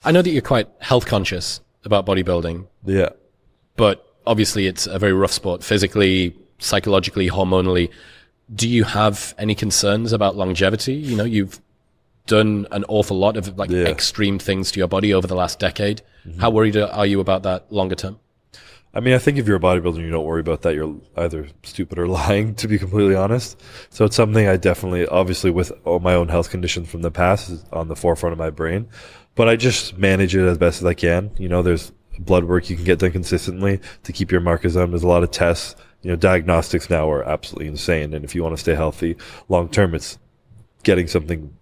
I know that you're quite health conscious about bodybuilding. Yeah. But obviously it's a very rough sport, physically, psychologically, hormonally. Do you have any concerns about longevity? You know, you've done an awful lot of extreme things to your body over the last decade. Mm-hmm. How worried are you about that longer term? I mean, I think if you're a bodybuilder and you don't worry about that, you're either stupid or lying, to be completely honest. So it's something I definitely, obviously with all my own health conditions from the past, is on the forefront of my brain. But I just manage it as best as I can. You know, there's blood work you can get done consistently to keep your markers on. There's a lot of tests. You know, diagnostics now are absolutely insane. And if you want to stay healthy long term, it's getting something,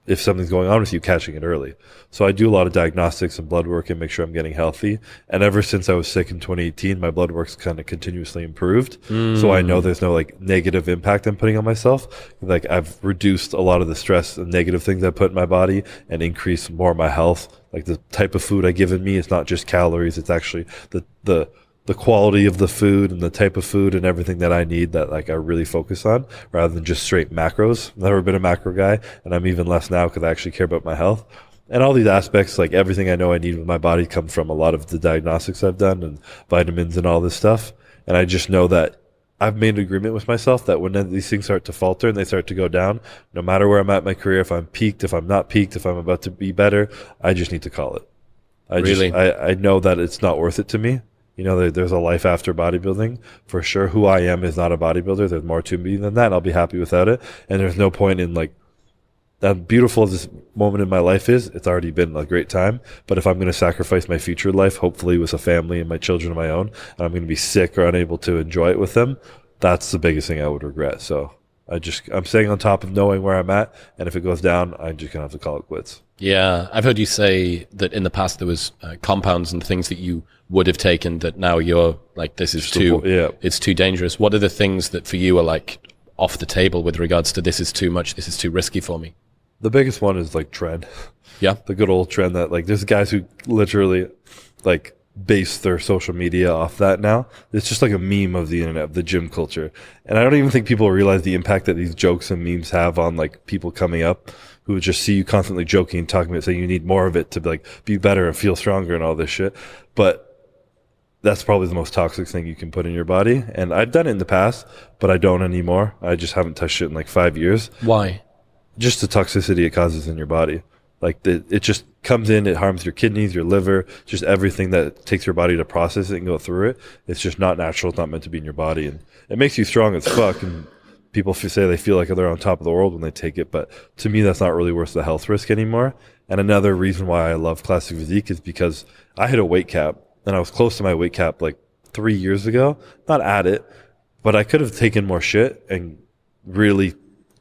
if something's going on with you, catching it early. So I do a lot of diagnostics and blood work and make sure I'm getting healthy. And ever since I was sick in 2018, my blood work's kind of continuously improved. So I know there's no like negative impact I'm putting on myself. Like I've reduced a lot of the stress and negative things I put in my body and increased more of my health. Like the type of food I give in me, it's not just calories. It's actually the quality of the food and the type of food and everything that I need that like I really focus on rather than just straight macros. I've never been a macro guy, and I'm even less now because I actually care about my health. And all these aspects, like everything I know I need with my body comes from a lot of the diagnostics I've done and vitamins and all this stuff. And I just know that I've made an agreement with myself that when these things start to falter and they start to go down, no matter where I'm at in my career, if I'm peaked, if I'm not peaked, if I'm about to be better, I just need to call it. I know that it's not worth it to me. You know, there's a life after bodybuilding. For sure, who I am is not a bodybuilder. There's more to me than that. I'll be happy without it. And there's no point in like, that beautiful as this moment in my life is, it's already been a great time. But if I'm going to sacrifice my future life, hopefully with a family and my children of my own, and I'm going to be sick or unable to enjoy it with them, that's the biggest thing I would regret. So I'm staying on top of knowing where I'm at. And if it goes down, I'm just going to have to call it quits. Yeah. I've heard you say that in the past there was compounds and things that you would have taken that now you're like, this is it's too dangerous. What are the things that for you are like off the table with regards to this is too much, this is too risky for me? The biggest one is like trend. Yeah. The good old trend that like there's guys who literally like base their social media off that now. It's just like a meme of the internet, of the gym culture. And I don't even think people realize the impact that these jokes and memes have on like people coming up who just see you constantly joking and talking about saying you need more of it to like be better and feel stronger and all this shit. But that's probably the most toxic thing you can put in your body. And I've done it in the past, but I don't anymore. I just haven't touched it in like 5 years. Why? Just the toxicity it causes in your body. Like it just comes in, it harms your kidneys, your liver, just everything that takes your body to process it and go through it. It's just not natural. It's not meant to be in your body. And it makes you strong as fuck. And people say they feel like they're on top of the world when they take it. But to me, that's not really worth the health risk anymore. And another reason why I love Classic Physique is because I hit a weight cap and I was close to my weight cap like 3 years ago. Not at it, but I could have taken more shit and really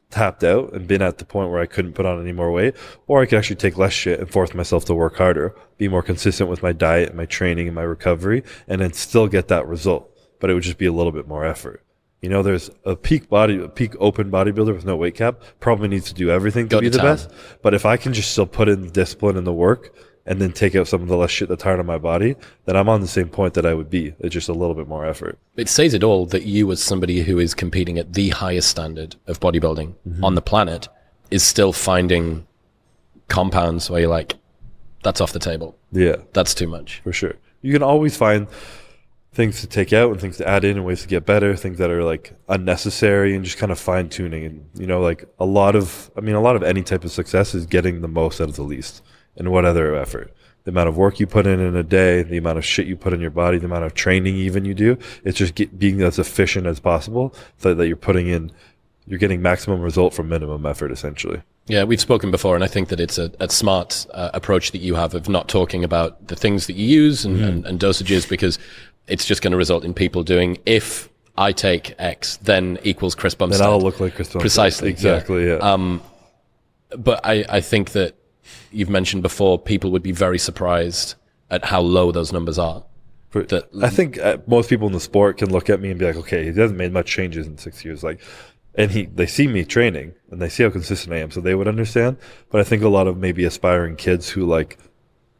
tapped out and been at the point where I couldn't put on any more weight, or I could actually take less shit and force myself to work harder, be more consistent with my diet, my training, and my recovery, and then still get that result. But it would just be a little bit more effort. You know, there's a peak open bodybuilder with no weight cap probably needs to do everything to be the best. But if I can just still put in the discipline and the work and then take out some of the less shit that's hard on my body, then I'm on the same point that I would be. It's just a little bit more effort. It says it all that you, as somebody who is competing at the highest standard of bodybuilding on the planet, is still finding compounds where you're like, that's off the table. Yeah. That's too much. For sure. You can always find things to take out and things to add in and ways to get better, things that are like unnecessary, and just kind of fine tuning. And, you know, like a lot of any type of success is getting the most out of the least. And what other effort? The amount of work you put in a day, the amount of shit you put in your body, the amount of training even you do. It's just being as efficient as possible so that you're getting maximum result from minimum effort, essentially. Yeah, we've spoken before, and I think that it's a smart approach that you have of not talking about the things that you use and dosages, because it's just going to result in people doing, if I take X, then equals Chris Bumstead. Then I'll look like Chris Bumstead. Precisely. Exactly, yeah. But I think that you've mentioned before, people would be very surprised at how low those numbers are. I think most people in the sport can look at me and be like, okay, he hasn't made much changes in 6 years. Like, and they see me training and they see how consistent I am, so they would understand. But I think a lot of maybe aspiring kids who like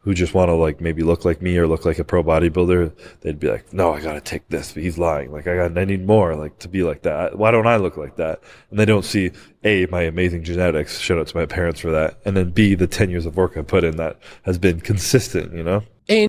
who just want to like maybe look like me or look like a pro bodybuilder, they'd be like, no, I got to take this, but he's lying. Like I need more like to be like that. Why don't I look like that? And they don't see A, my amazing genetics, shout out to my parents for that. And then B, the 10 years of work I put in that has been consistent, you know?